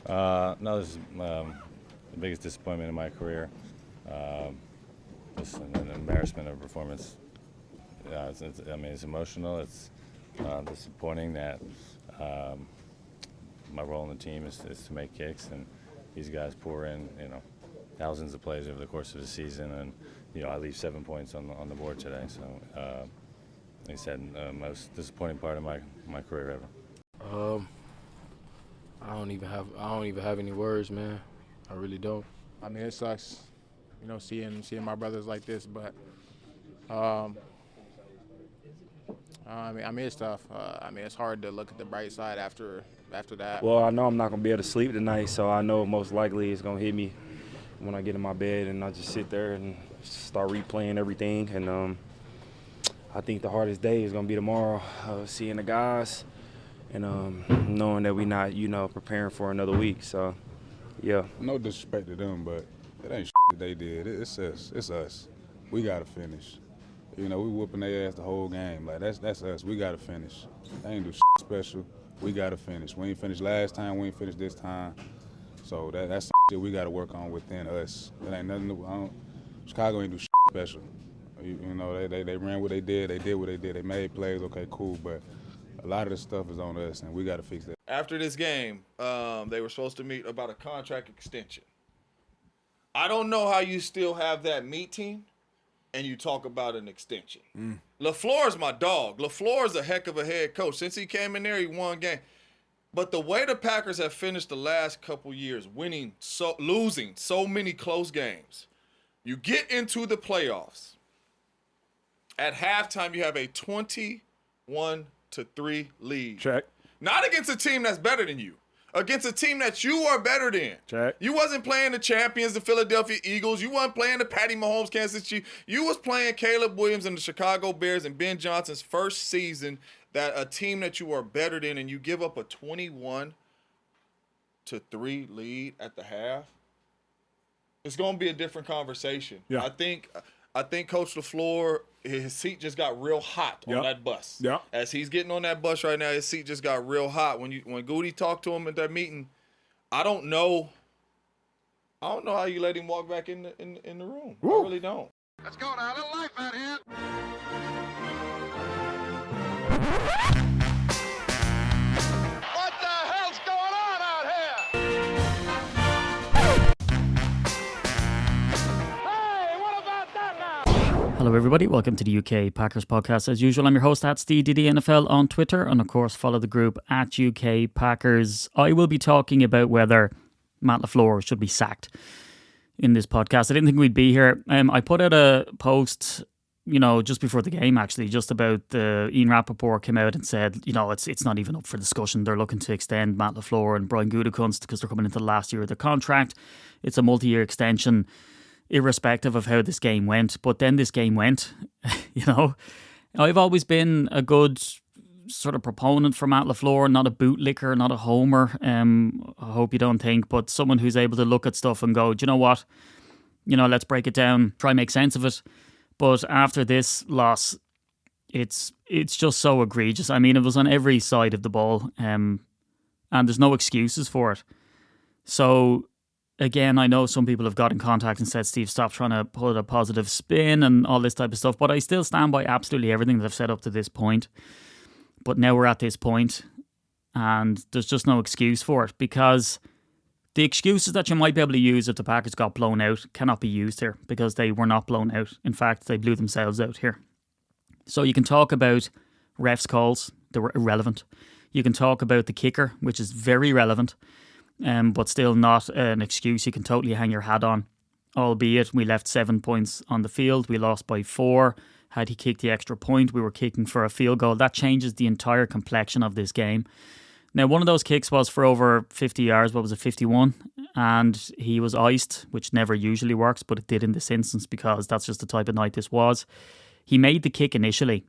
No, this is the biggest disappointment in my career. Just an embarrassment of performance. It's emotional. It's disappointing that my role in the team is to make kicks, and these guys pour in, thousands of plays over the course of the season, and I leave 7 points on the board today. So, like I said, most disappointing part of my career ever. I don't even have any words, man. I really don't. I mean, it sucks, seeing my brothers like this, but it's tough. It's hard to look at the bright side after that. Well, I know I'm not gonna be able to sleep tonight, so I know most likely it's gonna hit me when I get in my bed, and I just sit there and start replaying everything. And I think the hardest day is gonna be tomorrow, seeing the guys and knowing that we're not, preparing for another week. So, yeah. No disrespect to them, but it ain't that they did. It's us. It's us. We gotta finish. We whooping their ass the whole game. Like that's us. We gotta finish. They ain't do special. We gotta finish. We ain't finished last time. We ain't finished this time. So that's some shit we gotta work on within us. It ain't nothing new. Chicago ain't do special. They ran what they did. They did what they did. They made plays. Okay, cool. But a lot of the stuff is on us, and we gotta fix that. After this game, they were supposed to meet about a contract extension. I don't know how you still have that meeting and you talk about an extension. LaFleur's my dog. LaFleur's a heck of a head coach. Since he came in there, he won game. But the way the Packers have finished the last couple years, losing so many close games, you get into the playoffs. At halftime, you have a 21-3 lead. Check. Not against a team that's better than you. Against a team that you are better than. Check. You wasn't playing the champions, the Philadelphia Eagles. You wasn't playing the Patty Mahomes, Kansas City. You was playing Caleb Williams and the Chicago Bears and Ben Johnson's first season, that a team that you are better than, and you give up a 21-3 lead at the half. It's going to be a different conversation. Yeah. I think Coach LaFleur, his seat just got real hot on that bus. Yeah. As he's getting on that bus right now, his seat just got real hot. When Goody talked to him at that meeting, I don't know how you let him walk back in the room. Woo. I really don't. Let's go now. A little life out here. What the hell's going on out here? Hey, what about that now? Hello everybody, welcome to the UK Packers podcast. As usual, I'm your host at SteveDDNFL on Twitter, and of course follow the group at UK Packers. I will be talking about whether Matt LaFleur should be sacked in this podcast. I didn't think we'd be here. I put out a post, just before the game actually, just about Ian Rappaport came out and said, it's not even up for discussion. They're looking to extend Matt LaFleur and Brian Gutekunst because they're coming into the last year of their contract. It's a multi-year extension, irrespective of how this game went. But then this game went, I've always been a good sort of proponent for Matt LaFleur, not a bootlicker, not a homer. I hope you don't think, but someone who's able to look at stuff and go, do you know what? Let's break it down, try and make sense of it. But after this loss, it's just so egregious. I mean, it was on every side of the ball, and there's no excuses for it. So again, I know some people have got in contact and said, Steve, stop trying to put a positive spin and all this type of stuff. But I still stand by absolutely everything that I've said up to this point. But now we're at this point, and there's just no excuse for it, because the excuses that you might be able to use if the Packers got blown out cannot be used here, because they were not blown out. In fact, they blew themselves out here. So you can talk about refs' calls. They were irrelevant. You can talk about the kicker, which is very relevant, but still not an excuse you can totally hang your hat on. Albeit we left 7 points on the field. We lost by 4. Had he kicked the extra point, we were kicking for a field goal. That changes the entire complexion of this game. Now, one of those kicks was for over 50 yards. What was it, 51? And he was iced, which never usually works, but it did in this instance because that's just the type of night this was. He made the kick initially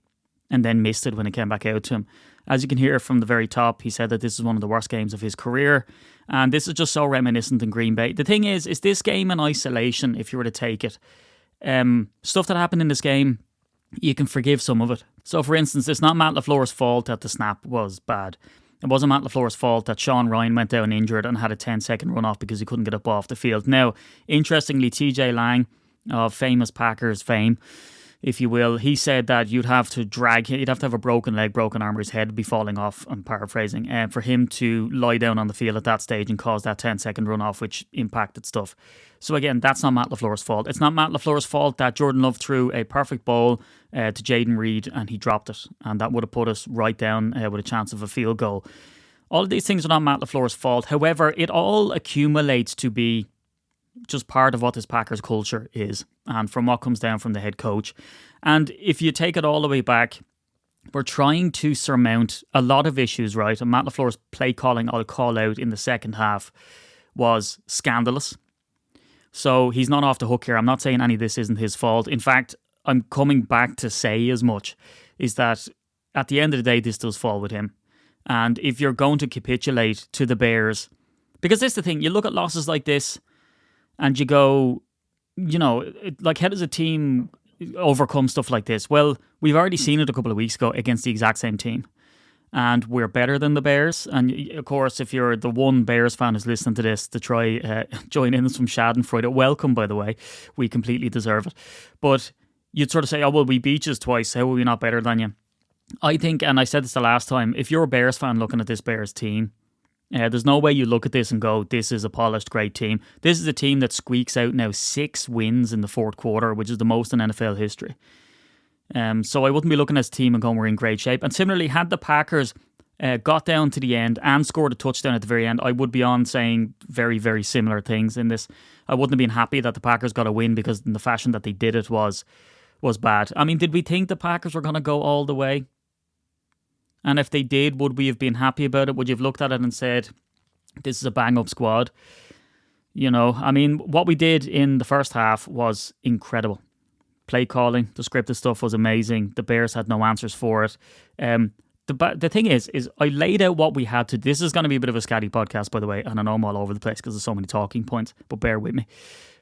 and then missed it when it came back out to him. As you can hear from the very top, he said that this is one of the worst games of his career. And this is just so reminiscent in Green Bay. The thing is this game in isolation, if you were to take it, stuff that happened in this game, you can forgive some of it. So, for instance, it's not Matt LaFleur's fault that the snap was bad. It wasn't Matt LaFleur's fault that Sean Ryan went down injured and had a 10-second run off because he couldn't get up off the field. Now, interestingly, TJ Lang of famous Packers fame, if you will, he said that you'd have to have a broken leg, broken arm, or his head would be falling off, I'm paraphrasing, for him to lie down on the field at that stage and cause that 10-second run off, which impacted stuff. So again, that's not Matt LaFleur's fault. It's not Matt LaFleur's fault that Jordan Love threw a perfect ball to Jaden Reed and he dropped it, and that would have put us right down with a chance of a field goal. All of these things are not Matt LaFleur's fault. However, it all accumulates to be just part of what this Packers culture is, and from what comes down from the head coach. And if you take it all the way back, we're trying to surmount a lot of issues, right? And Matt LaFleur's play calling, I'll call out, in the second half was scandalous. So he's not off the hook here. I'm not saying any of this isn't his fault. In fact, I'm coming back to say as much, is that at the end of the day, this does fall with him. And if you're going to capitulate to the Bears, because this is the thing, you look at losses like this and you go, like, how does a team overcome stuff like this? Well, we've already seen it a couple of weeks ago against the exact same team. And we're better than the Bears. And of course, if you're the one Bears fan who's listening to this to try join in some schadenfreude, welcome, by the way. We completely deserve it. But you'd sort of say, oh, well, we beat you twice. How are we not better than you? I think, and I said this the last time, if you're a Bears fan looking at this Bears team, there's no way you look at this and go, this is a polished, great team. This is a team that squeaks out now 6 wins in the fourth quarter, which is the most in NFL history. So I wouldn't be looking at this team and going, we're in great shape. And similarly, had the Packers got down to the end and scored a touchdown at the very end, I would be on saying very, very similar things in this. I wouldn't have been happy that the Packers got a win because in the fashion that they did it was bad. I mean, did we think the Packers were going to go all the way? And if they did, would we have been happy about it? Would you have looked at it and said, this is a bang-up squad? I mean, what we did in the first half was incredible. Play calling, the scripted stuff was amazing. The Bears had no answers for it. The thing is I laid out what we had to. This is going to be a bit of a scatty podcast, by the way, and I know I'm all over the place because there's so many talking points, but bear with me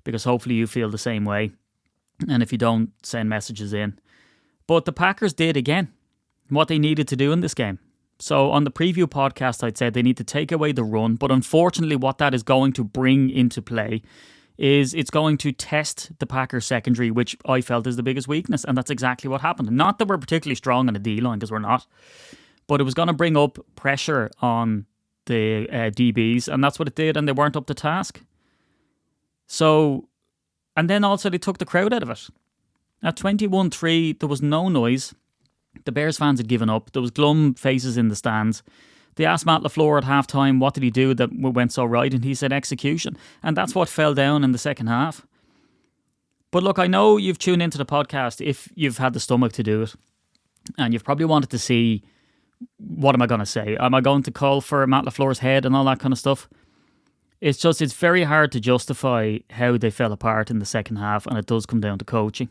because hopefully you feel the same way. And if you don't, send messages in. But the Packers did, again, what they needed to do in this game. So on the preview podcast, I'd said they need to take away the run, but unfortunately what that is going to bring into play is it's going to test the Packers secondary, which I felt is the biggest weakness, and that's exactly what happened. Not that we're particularly strong on the D-line, because we're not, but it was going to bring up pressure on the DBs, and that's what it did, and they weren't up to task. So, and then also they took the crowd out of it. At 21-3, there was no noise. The Bears fans had given up. There was glum faces in the stands. They asked Matt LaFleur at halftime, what did he do that went so right? And he said execution. And that's what fell down in the second half. But look, I know you've tuned into the podcast if you've had the stomach to do it. And you've probably wanted to see, what am I going to say? Am I going to call for Matt LaFleur's head and all that kind of stuff? It's very hard to justify how they fell apart in the second half. And it does come down to coaching.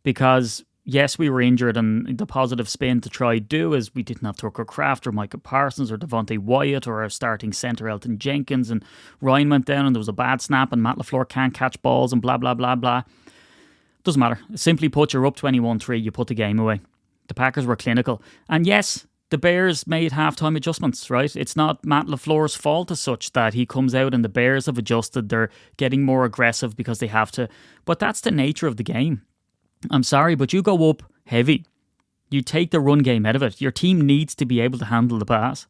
Because yes, we were injured, and the positive spin to try do is we didn't have Tucker Kraft or Micah Parsons or Devontae Wyatt or our starting centre Elton Jenkins, and Ryan went down and there was a bad snap and Matt LaFleur can't catch balls and blah, blah, blah, blah. Doesn't matter. Simply put, you're up 21-3, you put the game away. The Packers were clinical. And yes, the Bears made halftime adjustments, right? It's not Matt LaFleur's fault as such that he comes out and the Bears have adjusted. They're getting more aggressive because they have to. But that's the nature of the game. I'm sorry, but you go up heavy. You take the run game out of it. Your team needs to be able to handle the pass.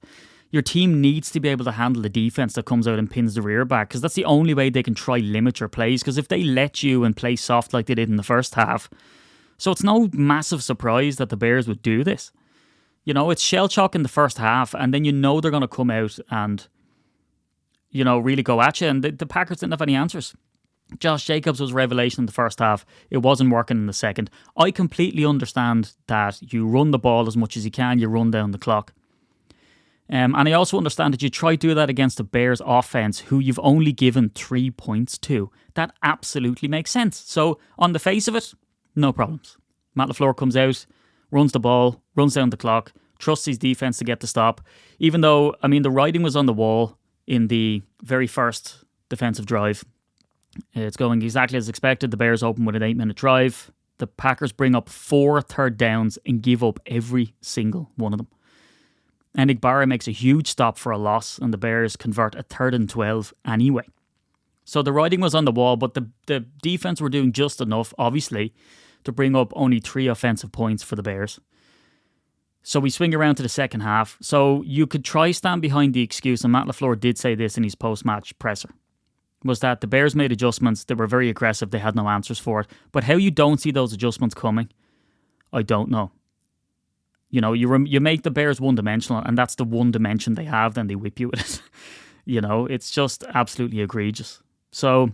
Your team needs to be able to handle the defense that comes out and pins the rear back, because that's the only way they can try limit your plays, because if they let you and play soft like they did in the first half, so it's no massive surprise that the Bears would do this. It's shell shock in the first half, and then they're going to come out and, really go at you, and the Packers didn't have any answers. Josh Jacobs was revelation in the first half. It wasn't working in the second. I completely understand that you run the ball as much as you can, you run down the clock. And I also understand that you try to do that against the Bears offense, who you've only given 3 points to. That absolutely makes sense. So on the face of it, no problems. Matt LaFleur comes out, runs the ball, runs down the clock, trusts his defense to get the stop. Even though, the writing was on the wall in the very first defensive drive. It's going exactly as expected. The Bears open with an 8-minute drive. The Packers bring up 4 third downs and give up every single one of them. And EMBARRA makes a huge stop for a loss, and the Bears convert a 3rd and 12 anyway. So the writing was on the wall, but the defense were doing just enough, obviously, to bring up only 3 offensive points for the Bears. So we swing around to the second half. So you could try stand behind the excuse, and Matt LaFleur did say this in his post-match presser, was that the Bears made adjustments. They were very aggressive. They had no answers for it. But how you don't see those adjustments coming, I don't know. You know, you make the Bears one-dimensional, and that's the one dimension they have, then they whip you with it. You know, it's just absolutely egregious. So,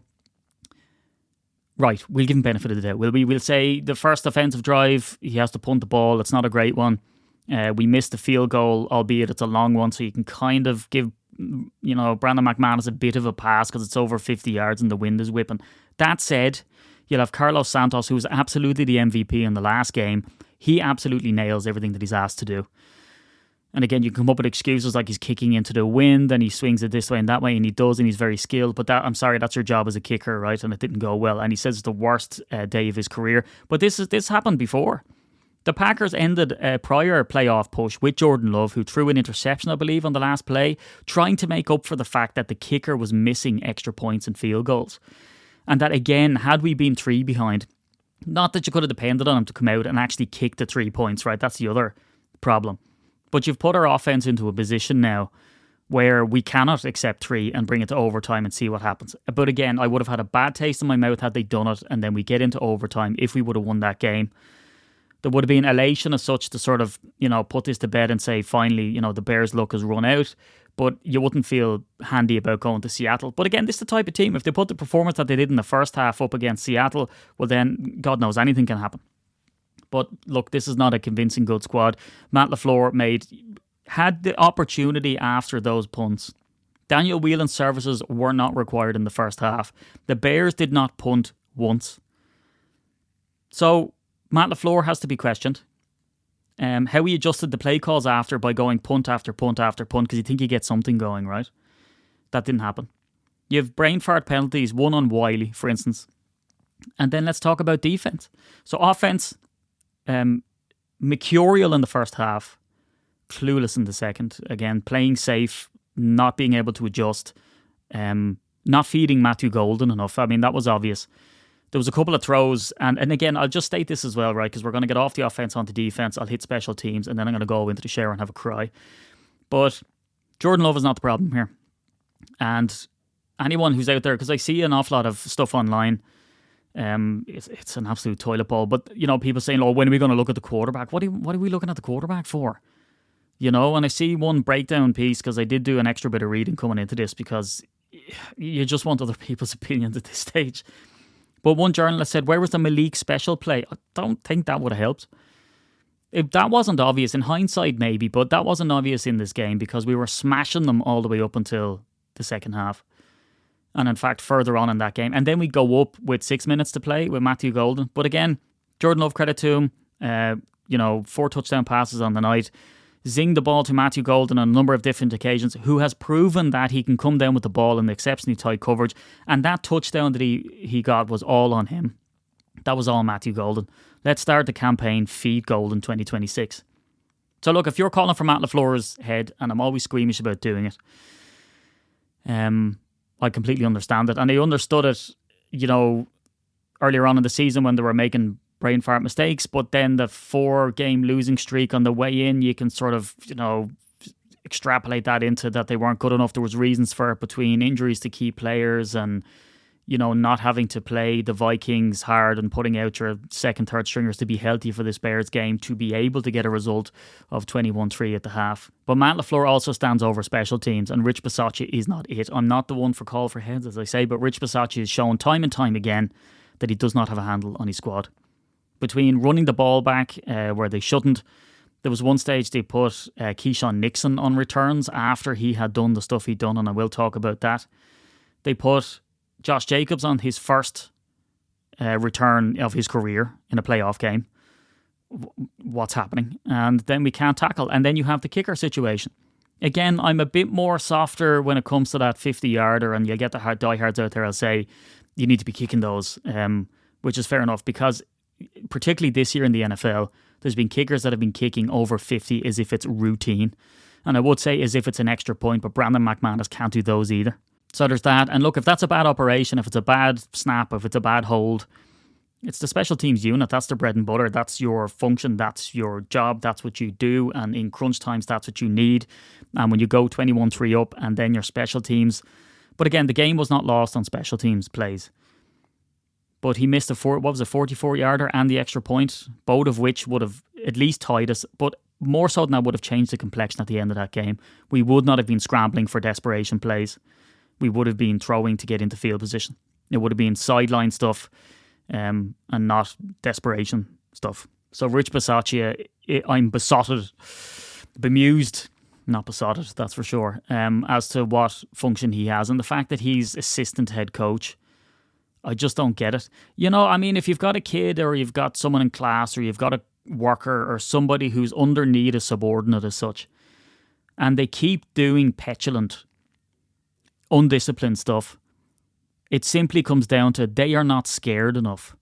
right, we'll give him benefit of the doubt. We'll say the first offensive drive, he has to punt the ball. It's not a great one. We missed the field goal, albeit it's a long one, so you can kind of give, you know, Brandon McManus a bit of a pass because it's over 50 yards and the wind is whipping. That said, you'll have Carlos Santos, who was absolutely the MVP in the last game. He absolutely nails everything that he's asked to do. And again, you can come up with excuses like he's kicking into the wind and he swings it this way and that way, and he does, and he's very skilled. But I'm sorry, that's your job as a kicker, right? And it didn't go well. And he says it's the worst day of his career. But this happened before. The Packers ended a prior playoff push with Jordan Love, who threw an interception, I believe, on the last play, trying to make up for the fact that the kicker was missing extra points and field goals. And that, again, had we been 3 behind, not that you could have depended on him to come out and actually kick the 3 points, right? That's the other problem. But you've put our offense into a position now where we cannot accept 3 and bring it to overtime and see what happens. But again, I would have had a bad taste in my mouth had they done it, and then we get into overtime if we would have won that game. There would have been elation as such to sort of, you know, put this to bed and say, finally, you know, the Bears' luck has run out. But you wouldn't feel handy about going to Seattle. But again, this is the type of team, if they put the performance that they did in the first half up against Seattle, well then, God knows, anything can happen. But look, this is not a convincing good squad. Matt LaFleur had the opportunity after those punts. Daniel Whelan's services were not required in the first half. The Bears did not punt once. So Matt LaFleur has to be questioned. How he adjusted the play calls after by going punt after punt after punt because you think you get something going, right? That didn't happen. You have brain fart penalties, one on Wiley, for instance. And then let's talk about defense. So offense, mercurial in the first half, clueless in the second. Again, playing safe, not being able to adjust, not feeding Matthew Golden enough. I mean, that was obvious. There was a couple of throws, and again, I'll just state this as well, right, because we're going to get off the offense onto defense. I'll hit special teams, and then I'm going to go into the shower and have a cry. But Jordan Love is not the problem here. And anyone who's out there, because I see an awful lot of stuff online, it's an absolute toilet bowl. But, you know, people saying, oh, when are we going to look at the quarterback? What are we looking at the quarterback for? You know, and I see one breakdown piece, because I did do an extra bit of reading coming into this, because you just want other people's opinions at this stage. But one journalist said, where was the Malik special play? I don't think that would have helped. If that wasn't obvious, in hindsight maybe, but that wasn't obvious in this game because we were smashing them all the way up until the second half. And in fact, further on in that game. And then we go up with 6 minutes to play with Matthew Golden. But again, Jordan Love, credit to him. 4 touchdown passes on the night. Zinged the ball to Matthew Golden on a number of different occasions, who has proven that he can come down with the ball in exceptionally tight coverage. And that touchdown that he got was all on him. That was all Matthew Golden. Let's start the campaign, Feed Golden 2026. So look, if you're calling for Matt LaFleur's head, and I'm always squeamish about doing it, I completely understand it. And I understood it, earlier on in the season when they were making brain fart mistakes, but then the 4-game losing streak on the way in, you can sort of, extrapolate that into that they weren't good enough. There was reasons for it between injuries to key players and, not having to play the Vikings hard and putting out your second, third stringers to be healthy for this Bears game to be able to get a result of 21-3 at the half. But Matt LaFleur also stands over special teams, and Rich Bisaccia is not it. I'm not the one for call for heads, as I say, but Rich Bisaccia has shown time and time again that he does not have a handle on his squad. Between running the ball back where they shouldn't, there was one stage they put Keyshawn Nixon on returns after he had done the stuff he'd done, and I will talk about that. They put Josh Jacobs on his first return of his career in a playoff game. What's happening? And then we can't tackle. And then you have the kicker situation. Again, I'm a bit more softer when it comes to that 50-yarder, and you'll get the diehards out there. I'll say you need to be kicking those, which is fair enough, because particularly this year in the NFL, there's been kickers that have been kicking over 50 as if it's routine. And I would say as if it's an extra point, but Brandon McManus can't do those either. So there's that. And look, if that's a bad operation, if it's a bad snap, if it's a bad hold, it's the special teams unit. That's the bread and butter. That's your function. That's your job. That's what you do. And in crunch times, that's what you need. And when you go 21-3 up and then your special teams. But again, the game was not lost on special teams plays. But he missed a 44-yarder and the extra point, both of which would have at least tied us. But more so than that, would have changed the complexion at the end of that game. We would not have been scrambling for desperation plays. We would have been throwing to get into field position. It would have been sideline stuff and not desperation stuff. So Rich Bisaccia, I'm bemused, not besotted, that's for sure, as to what function he has. And the fact that he's assistant head coach, I just don't get it. You know, I mean, if you've got a kid or you've got someone in class or you've got a worker or somebody who's underneath a subordinate as such, and they keep doing petulant, undisciplined stuff, it simply comes down to they are not scared enough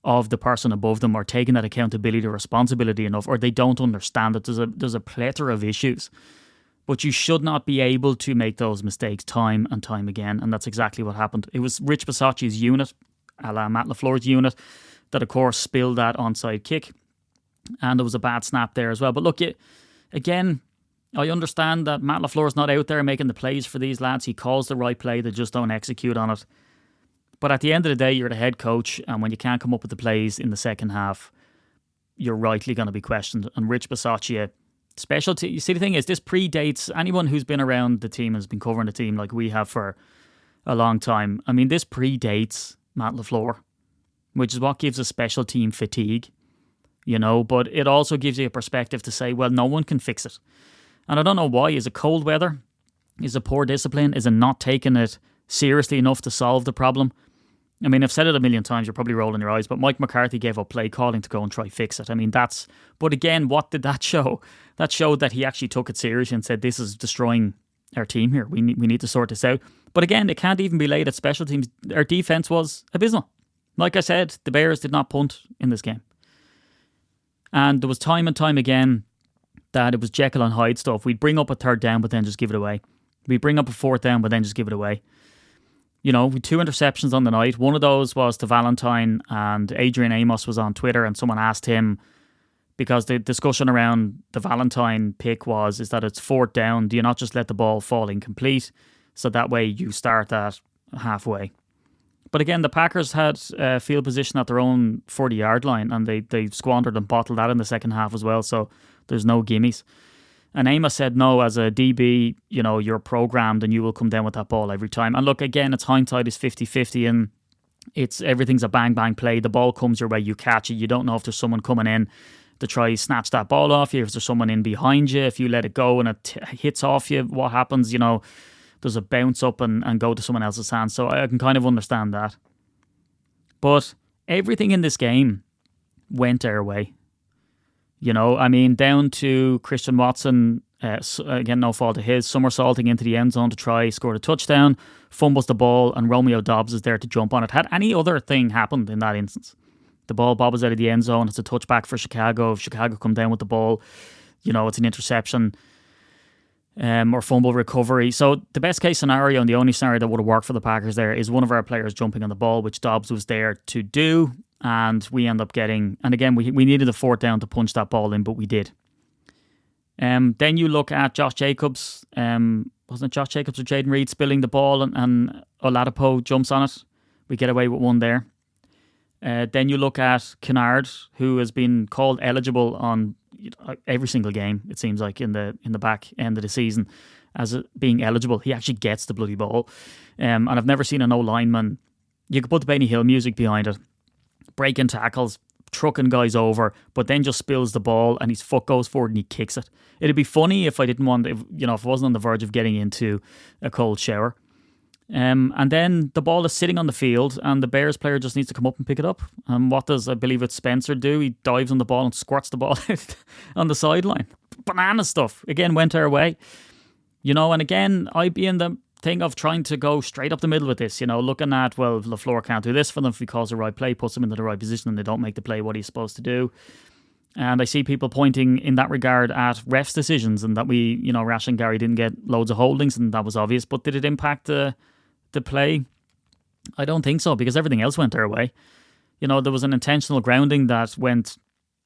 of the person above them or taking that accountability or responsibility enough, or they don't understand it. There's a plethora of issues. But you should not be able to make those mistakes time and time again, and that's exactly what happened. It was Rich Bisaccia's unit, a la Matt LaFleur's unit, that of course spilled that onside kick, and there was a bad snap there as well. But look, again, I understand that Matt LaFleur's not out there making the plays for these lads. He calls the right play, they just don't execute on it. But at the end of the day, you're the head coach, and when you can't come up with the plays in the second half, you're rightly going to be questioned. And Rich Bisaccia, specialty. You see, the thing is, this predates anyone who's been around the team, has been covering the team like we have for a long time. I mean, this predates Matt LaFleur, which is what gives us special team fatigue, you know, but it also gives you a perspective to say, well, no one can fix it. And I don't know why. Is it cold weather? Is it poor discipline? Is it not taking it seriously enough to solve the problem? I mean, I've said it a million times, you're probably rolling your eyes, but Mike McCarthy gave up play calling to go and try fix it. I mean, but again, what did that show? That showed that he actually took it seriously and said, this is destroying our team here. We need to sort this out. But again, it can't even be laid at special teams. Our defense was abysmal. Like I said, the Bears did not punt in this game. And there was time and time again that it was Jekyll and Hyde stuff. We'd bring up a third down, but then just give it away. We'd bring up a fourth down, but then just give it away. You know, with 2 interceptions on the night. One of those was to Valentine, and Adrian Amos was on Twitter, and someone asked him, because the discussion around the Valentine pick is that it's fourth down. Do you not just let the ball fall incomplete? So that way you start that halfway. But again, the Packers had field position at their own 40-yard line, and they squandered and bottled that in the second half as well. So there's no gimmies. And Amos said, no, as a DB, you know, you're programmed and you will come down with that ball every time. And look, again, it's hindsight is 50-50 and everything's a bang-bang play. The ball comes your way, you catch it. You don't know if there's someone coming in to try snatch that ball off you, if there's someone in behind you, if you let it go and it hits off you, what happens, you know, does it bounce up and go to someone else's hand? So I can kind of understand that. But everything in this game went our way. You know, I mean, down to Christian Watson, again, no fault of his, somersaulting into the end zone to try, scored a touchdown, fumbles the ball, and Romeo Dobbs is there to jump on it. Had any other thing happened in that instance, the ball bobbles out of the end zone, it's a touchback for Chicago. If Chicago come down with the ball, you know, it's an interception or fumble recovery. So the best case scenario, and the only scenario that would have worked for the Packers there, is one of our players jumping on the ball, which Dobbs was there to do. And we end up getting, and again, we needed a fourth down to punch that ball in, but we did. Then you look at Josh Jacobs, wasn't it Josh Jacobs or Jaden Reed spilling the ball and Oladipo jumps on it. We get away with one there. Then you look at Kennard, who has been called eligible on every single game, it seems like, in the back end of the season, as being eligible. He actually gets the bloody ball. And I've never seen an O-lineman, you could put the Benny Hill music behind it, breaking tackles, trucking guys over, but then just spills the ball and his foot goes forward and he kicks it. It'd be funny if I didn't want, if I wasn't on the verge of getting into a cold shower. And then the ball is sitting on the field and the Bears player just needs to come up and pick it up. And what does, I believe it's Spencer do? He dives on the ball and squirts the ball out on the sideline. Banana stuff. Again, went our way. You know, and again, I'd be in the thing of trying to go straight up the middle with this, you know, looking at, well, LaFleur can't do this for them if he calls the right play, puts them into the right position and they don't make the play what he's supposed to do. And I see people pointing in that regard at refs' decisions and that Rash and Gary didn't get loads of holdings and that was obvious. But did it impact the play? I don't think so, because everything else went their way. There was an intentional grounding that went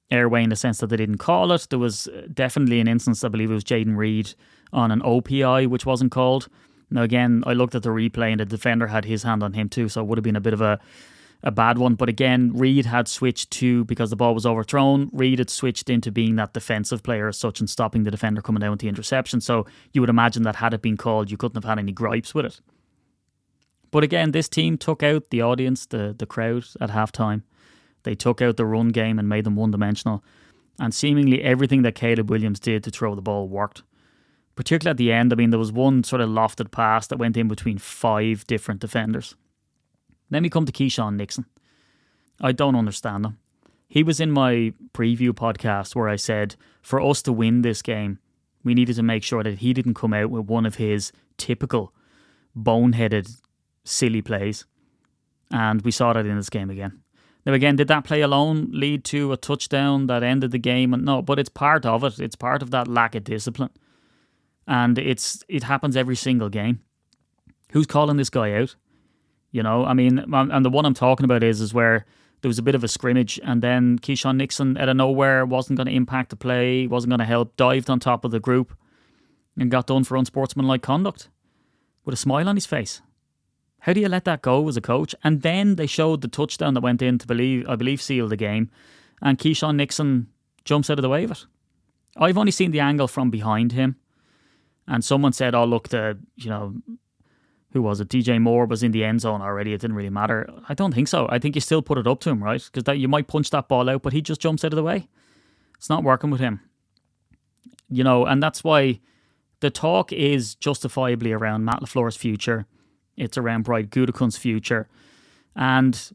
their way in the sense that they didn't call it. There was definitely an instance, I believe it was Jaden Reed, on an OPI, which wasn't called. Now, again, I looked at the replay and the defender had his hand on him too, so it would have been a bit of a bad one. But again, Reed had switched to, because the ball was overthrown, Reed had switched into being that defensive player as such and stopping the defender coming down with the interception. So you would imagine that had it been called, you couldn't have had any gripes with it. But again, this team took out the audience, the crowd at halftime. They took out the run game and made them one-dimensional. And seemingly everything that Caleb Williams did to throw the ball worked. Particularly at the end, there was one sort of lofted pass that went in between 5 different defenders. Then we come to Keyshawn Nixon. I don't understand him. He was in my preview podcast where I said, for us to win this game, we needed to make sure that he didn't come out with one of his typical boneheaded silly plays. And we saw that in this game again. Now again, did that play alone lead to a touchdown that ended the game? No, but it's part of it. It's part of that lack of discipline. And it happens every single game. Who's calling this guy out? And the one I'm talking about is where there was a bit of a scrimmage and then Keyshawn Nixon out of nowhere wasn't going to impact the play, wasn't going to help, dived on top of the group and got done for unsportsmanlike conduct with a smile on his face. How do you let that go as a coach? And then they showed the touchdown that went in to I believe seal the game, and Keyshawn Nixon jumps out of the way of it. I've only seen the angle from behind him, and someone said, "Oh look, who was it? DJ Moore was in the end zone already. It didn't really matter." I don't think so. I think you still put it up to him, right? Because you might punch that ball out, but he just jumps out of the way. It's not working with him, and that's why the talk is justifiably around Matt LaFleur's future. It's around Brian Gutekunst's future. And,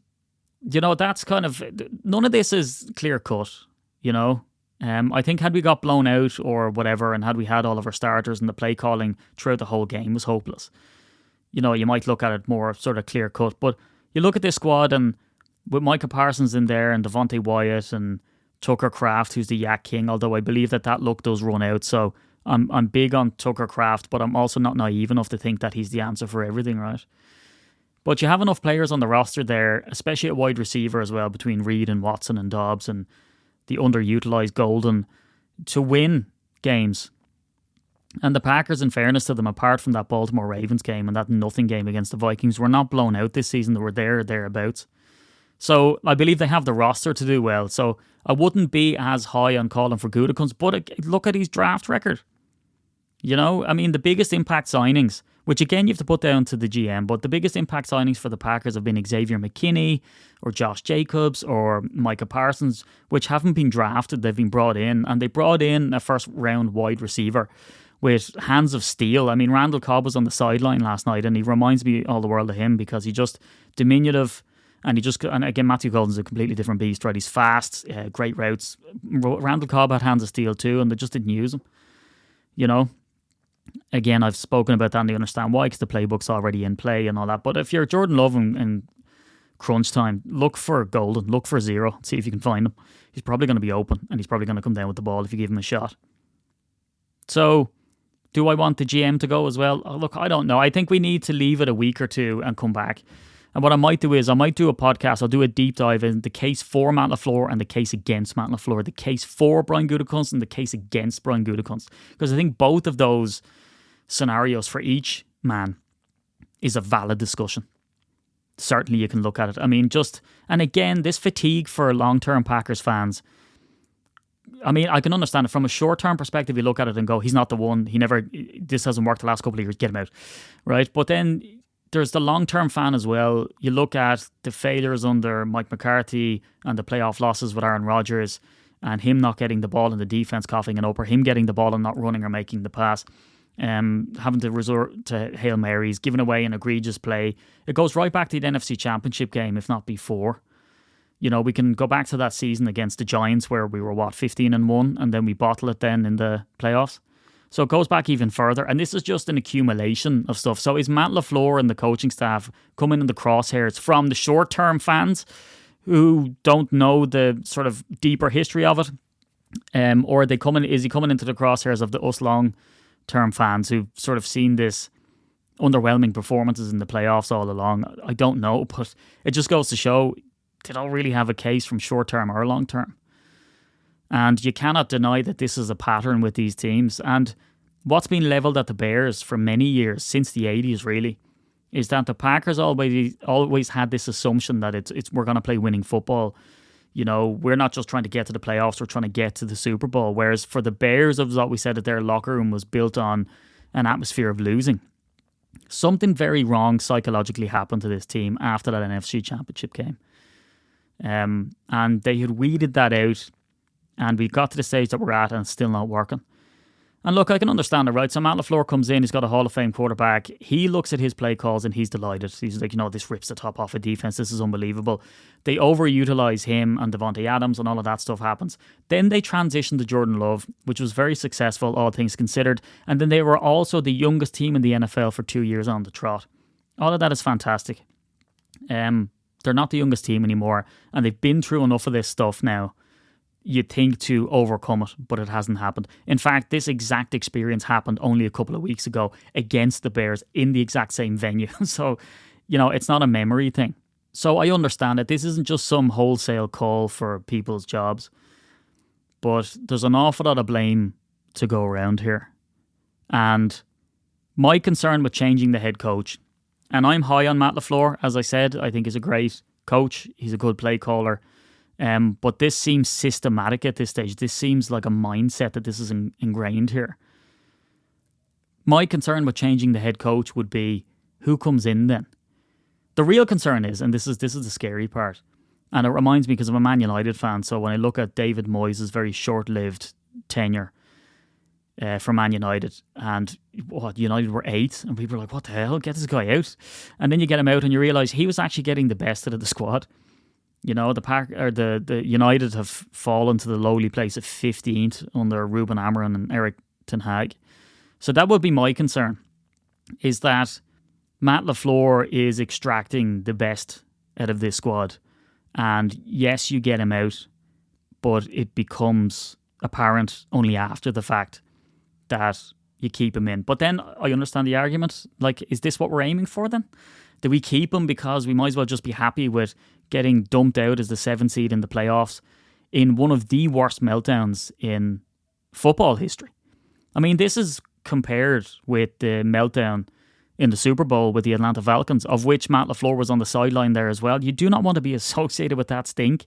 that's kind of... None of this is clear-cut, I think had we got blown out or whatever and had we had all of our starters and the play calling throughout the whole game was hopeless. You might look at it more sort of clear-cut. But you look at this squad and with Micah Parsons in there and Devontae Wyatt and Tucker Kraft, who's the Yak King, although I believe that look does run out, so... I'm big on Tucker Kraft, but I'm also not naive enough to think that he's the answer for everything, right? But you have enough players on the roster there, especially at wide receiver as well, between Reed and Watson and Dobbs and the underutilized Golden, to win games. And the Packers, in fairness to them, apart from that Baltimore Ravens game and that nothing game against the Vikings, were not blown out this season. They were thereabouts. So I believe they have the roster to do well. So I wouldn't be as high on calling for Gutekunst, but look at his draft record. The biggest impact signings, which again you have to put down to the GM, but the biggest impact signings for the Packers have been Xavier McKinney or Josh Jacobs or Micah Parsons, which haven't been drafted. They've been brought in, and they brought in a first-round wide receiver with hands of steel. Randall Cobb was on the sideline last night, and he reminds me all the world of him because he's just diminutive, and again, Matthew Golden's a completely different beast, right? He's fast, great routes. Randall Cobb had hands of steel too, and they just didn't use him. Again, I've spoken about that and they understand why, because the playbook's already in play and all that. But if you're Jordan Love in crunch time, look for Golden, look for Zero, see if you can find him. He's probably going to be open and he's probably going to come down with the ball if you give him a shot. So, do I want the GM to go as well? Look, I don't know. I think we need to leave it a week or two and come back. And what I might do is I might do a podcast. I'll do a deep dive in the case for Matt LaFleur and the case against Matt LaFleur, the case for Brian Gutekunst and the case against Brian Gutekunst. Because I think both of those scenarios for each man is a valid discussion. Certainly you can look at it. And again, this fatigue for long-term Packers fans, I can understand it from a short-term perspective. You look at it and go, he's not the one. This hasn't worked the last couple of years. Get him out. Right? But then there's the long-term fan as well. You look at the failures under Mike McCarthy and the playoff losses with Aaron Rodgers and him not getting the ball in the defense coughing it up, or him getting the ball and not running or making the pass, having to resort to Hail Marys, giving away an egregious play. It goes right back to the NFC Championship game, if not before. We can go back to that season against the Giants where we were, 15-1, and then we bottle it then in the playoffs. So it goes back even further, and this is just an accumulation of stuff. So is Matt LaFleur and the coaching staff coming in the crosshairs from the short-term fans who don't know the sort of deeper history of it, Or is he coming into the crosshairs of the us long-term fans who've sort of seen this underwhelming performances in the playoffs all along? I don't know, but it just goes to show they don't really have a case from short-term or long-term. And you cannot deny that this is a pattern with these teams. And what's been levelled at the Bears for many years, since the 80s really, is that the Packers always had this assumption that we're going to play winning football. You know, we're not just trying to get to the playoffs, we're trying to get to the Super Bowl. Whereas for the Bears, I've always said that their locker room was built on an atmosphere of losing. Something very wrong psychologically happened to this team after that NFC Championship game. And they had weeded that out, and we got to the stage that we're at and it's still not working. And look, I can understand it, right? So Matt LaFleur comes in, he's got a Hall of Fame quarterback. He looks at his play calls and he's delighted. He's like, this rips the top off a defense. This is unbelievable. They overutilize him and Devontae Adams and all of that stuff happens. Then they transition to Jordan Love, which was very successful, all things considered. And then they were also the youngest team in the NFL for 2 years on the trot. All of that is fantastic. They're not the youngest team anymore, and they've been through enough of this stuff now, you'd think, to overcome it, but it hasn't happened. In fact, this exact experience happened only a couple of weeks ago against the Bears in the exact same venue. So, it's not a memory thing. So I understand it. This isn't just some wholesale call for people's jobs, but there's an awful lot of blame to go around here. And my concern with changing the head coach, and I'm high on Matt LaFleur, as I said, I think he's a great coach. He's a good play caller. But this seems systematic at this stage. This seems like a mindset that this is ingrained here. My concern with changing the head coach would be who comes in then. The real concern is, and this is the scary part, and it reminds me because I'm a Man United fan, so when I look at David Moyes' very short-lived tenure for Man United, and United were 8th, and people are like, what the hell, get this guy out. And then you get him out and you realise he was actually getting the best out of the squad. The United have fallen to the lowly place of 15th under Ruben Amorim and Eric Ten Hag. So that would be my concern, is that Matt LaFleur is extracting the best out of this squad. And yes, you get him out, but it becomes apparent only after the fact that you keep him in. But then I understand the argument. Like, is this what we're aiming for then? Do we keep him because we might as well just be happy with getting dumped out as the 7th seed in the playoffs in one of the worst meltdowns in football history? I mean, this is compared with the meltdown in the Super Bowl with the Atlanta Falcons, of which Matt LaFleur was on the sideline there as well. You do not want to be associated with that stink,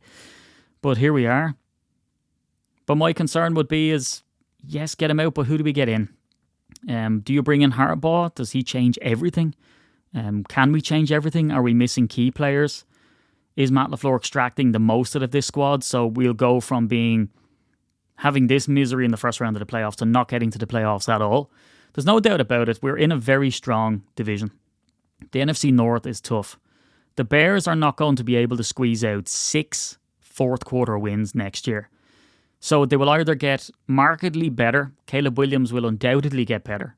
but here we are. But my concern would be is, yes, get him out, but who do we get in? Do you bring in Harbaugh? Does he change everything? Can we change everything? Are we missing key players? Is Matt LaFleur extracting the most out of this squad? So we'll go from having this misery in the first round of the playoffs to not getting to the playoffs at all. There's no doubt about it. We're in a very strong division. The NFC North is tough. The Bears are not going to be able to squeeze out 6 fourth quarter wins next year. So they will either get markedly better. Caleb Williams will undoubtedly get better.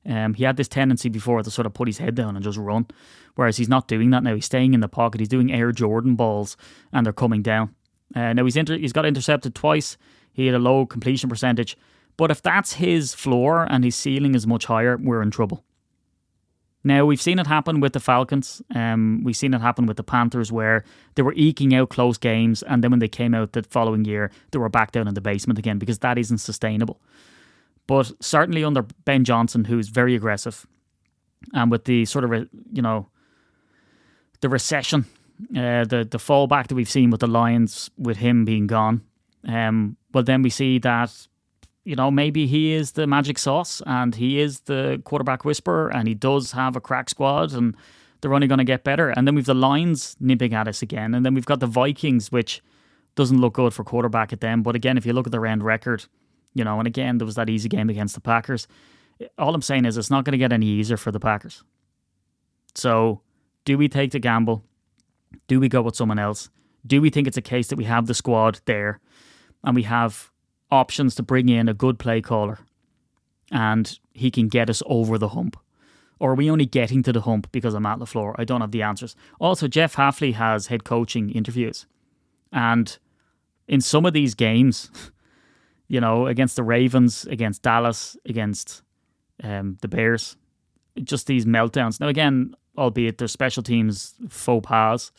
He had this tendency before to sort of put his head down and just run, whereas he's not doing that now. He's staying in the pocket. He's doing Air Jordan balls, and they're coming down. Now he's got intercepted twice. He had a low completion percentage. But if that's his floor and his ceiling is much higher, we're in trouble. Now, we've seen it happen with the Falcons. We've seen it happen with the Panthers, where they were eking out close games, and then when they came out the following year, they were back down in the basement again, because that isn't sustainable. But certainly under Ben Johnson, who's very aggressive, and with the sort of, the recession, the fallback that we've seen with the Lions, with him being gone, well, then we see that, maybe he is the magic sauce and he is the quarterback whisperer, and he does have a crack squad and they're only going to get better. And then we've the Lions nipping at us again. And then we've got the Vikings, which doesn't look good for quarterback at them. But again, if you look at their end record, and again, there was that easy game against the Packers. All I'm saying is it's not going to get any easier for the Packers. So do we take the gamble? Do we go with someone else? Do we think it's a case that we have the squad there and we have options to bring in a good play caller and he can get us over the hump? Or are we only getting to the hump because of Matt LaFleur? I don't have the answers. Also, Jeff Hafley has head coaching interviews. And in some of these games, You know, against the Ravens, against Dallas, against the Bears. Just these meltdowns. Now, again, albeit there's special teams faux pas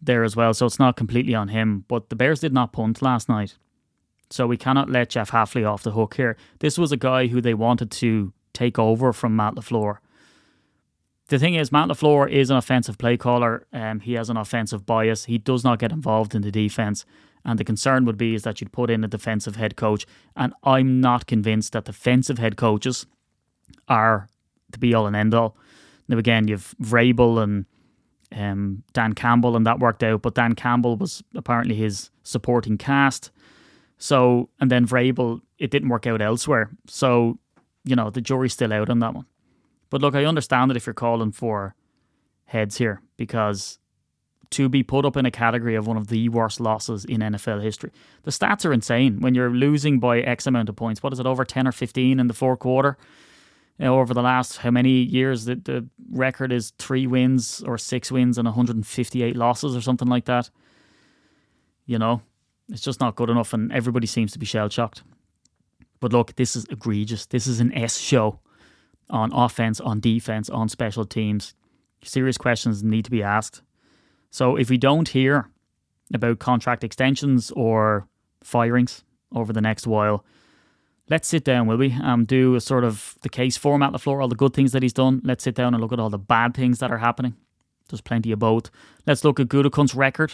there as well, so it's not completely on him. But the Bears did not punt last night. So we cannot let Jeff Hafley off the hook here. This was a guy who they wanted to take over from Matt LaFleur. The thing is, Matt LaFleur is an offensive play caller. He has an offensive bias. He does not get involved in the defense. And the concern would be is that you'd put in a defensive head coach. And I'm not convinced that defensive head coaches are the be-all and end-all. Now, again, you've Vrabel and Dan Campbell, and that worked out. But Dan Campbell was apparently his supporting cast. So, and then Vrabel, it didn't work out elsewhere. So, you know, the jury's still out on that one. But look, I understand it if you're calling for heads here, because to be put up in a category of one of the worst losses in NFL history, the stats are insane. When you're losing by X amount of points, what is it, over 10 or 15 in the fourth quarter? You know, over the last how many years, the record is 3 wins or 6 wins and 158 losses or something like that. You know, it's just not good enough, and everybody seems to be shell-shocked. But look, this is egregious. This is an S show on offense, on defense, on special teams. Serious questions need to be asked. So if we don't hear about contract extensions or firings over the next while, let's sit down, will we? Do a sort of the case for Matt LaFleur, all the good things that he's done. Let's sit down and look at all the bad things that are happening. There's plenty of both. Let's look at Gutekunst's record.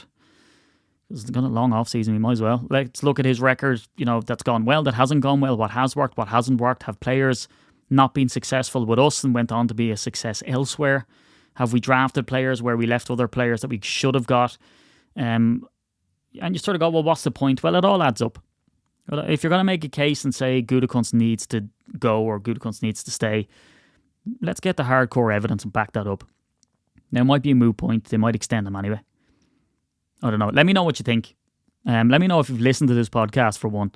It's got a long off-season, we might as well. Let's look at his record, you know, that's gone well, that hasn't gone well, what has worked, what hasn't worked. Have players not been successful with us and went on to be a success elsewhere? Have we drafted players where we left other players that we should have got? And you sort of go, well, what's the point? Well, it all adds up. If you're going to make a case and say Gutekunst needs to go or Gutekunst needs to stay, let's get the hardcore evidence and back that up. Now, it might be a moot point. They might extend them anyway. I don't know. Let me know what you think. Let me know if you've listened to this podcast, for one.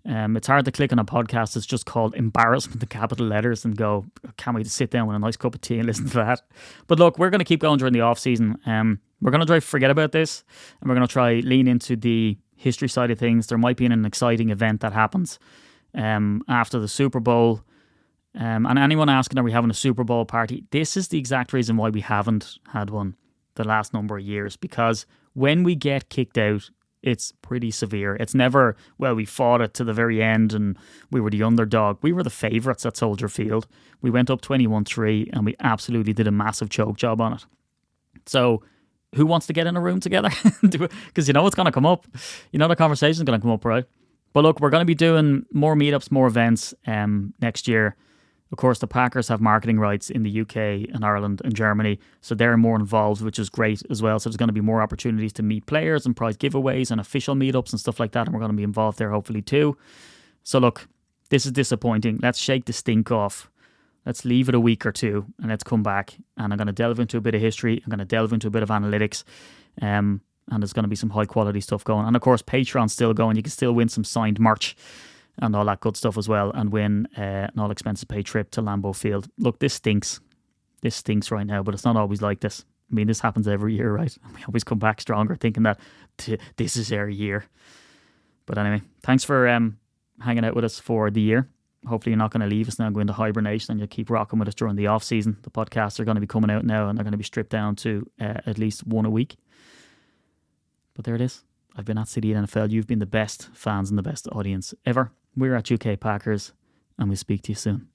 It's hard to click on a podcast that's just called Embarrassment in capital letters and go, can't wait to sit down with a nice cup of tea and listen to that. But look, we're going to keep going during the off-season. We're going to try to forget about this, and we're going to try lean into the history side of things. There might be an exciting event that happens after the Super Bowl. And anyone asking, are we having a Super Bowl party? This is the exact reason why we haven't had one the last number of years, because when we get kicked out, it's pretty severe. It's never, well, we fought it to the very end and we were the underdog. We were the favourites at Soldier Field. We went up 21-3 and we absolutely did a massive choke job on it. So who wants to get in a room together? Because you know it's going to come up. You know the conversation's going to come up, right? But look, we're going to be doing more meetups, more events next year. Of course, the Packers have marketing rights in the UK and Ireland and Germany, so they're more involved, which is great as well. So there's going to be more opportunities to meet players and prize giveaways and official meetups and stuff like that, and we're going to be involved there hopefully too. So look, this is disappointing. Let's shake the stink off. Let's leave it a week or two and let's come back. And I'm going to delve into a bit of history. I'm going to delve into a bit of analytics. And there's going to be some high quality stuff going. And of course, Patreon's still going. You can still win some signed merch and all that good stuff as well, and win an all-expenses paid trip to Lambeau Field. Look, this stinks. This stinks right now, but it's not always like this. I mean, this happens every year, right? We always come back stronger thinking that this is our year. But anyway, thanks for hanging out with us for the year. Hopefully you're not going to leave us now and go into hibernation, and you'll keep rocking with us during the off-season. The podcasts are going to be coming out now, and they're going to be stripped down to at least one a week. But there it is. I've been at City NFL. You've been the best fans and the best audience ever. We're at UK Packers, and we'll speak to you soon.